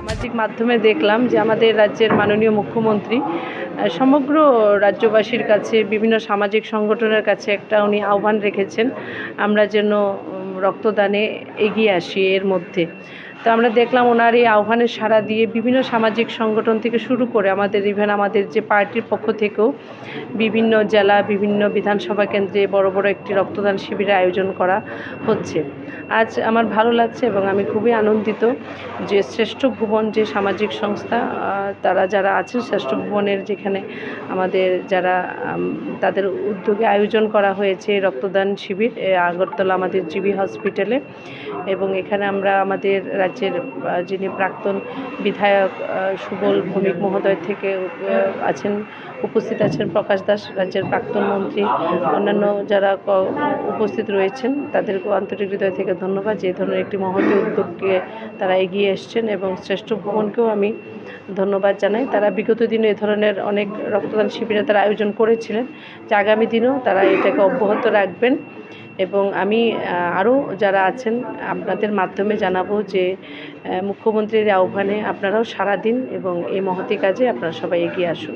সামাজিক মাধ্যমে দেখলাম যে আমাদের রাজ্যের মাননীয় মুখ্যমন্ত্রী সমগ্র রাজ্যবাসীর কাছে বিভিন্ন সামাজিক সংগঠনের কাছে একটা উনি আহ্বান রেখেছেন আমরা যেন রক্তদানে এগিয়ে আসি এর মধ্যে। তো আমরা দেখলাম ওনার এই আহ্বানের সাড়া দিয়ে বিভিন্ন সামাজিক সংগঠন থেকে শুরু করে আমাদের আমাদের যে পার্টির পক্ষ থেকেও বিভিন্ন জেলা বিভিন্ন বিধানসভা কেন্দ্রে বড় বড় একটি রক্তদান শিবিরের আয়োজন করা হচ্ছে। আজ আমার ভালো লাগছে এবং আমি খুবই আনন্দিত যে শ্রেষ্ঠ ভুবন যে সামাজিক সংস্থা তারা যারা আছেন শ্রেষ্ঠ ভুবনের যেখানে আমাদের যারা তাদের উদ্যোগে আয়োজন করা হয়েছে রক্তদান শিবির আগরতলা আমাদের জিবি হসপিটালে। এবং এখানে আমরা আমাদের রাজ্যের যিনি প্রাক্তন বিধায়ক সুবল ভৌমিক মহোদয় থেকে উপস্থিত আছেন প্রকাশ দাস রাজ্যের প্রাক্তন মন্ত্রী, অন্যান্য যারা উপস্থিত রয়েছেন তাদেরকেও আন্তরিক হৃদয় থেকে ধন্যবাদ যে ধরনের একটি মহতী উদ্যোগকে তারা এগিয়ে এসছেন। এবং শ্রেষ্ঠ ভুবনকেও আমি ধন্যবাদ জানাই, তারা বিগত দিনে এ ধরনের অনেক রক্তদান শিবিরে তারা আয়োজন করেছিলেন, যে আগামী দিনেও তারা এটাকে অব্যাহত রাখবেন। এবং আমি আরও যারা আছেন আপনাদের মাধ্যমে জানাবো যে মুখ্যমন্ত্রীর আহ্বানে আপনারাও সাড়া দিন এবং এই মহতী কাজে আপনারা সবাই এগিয়ে আসুন।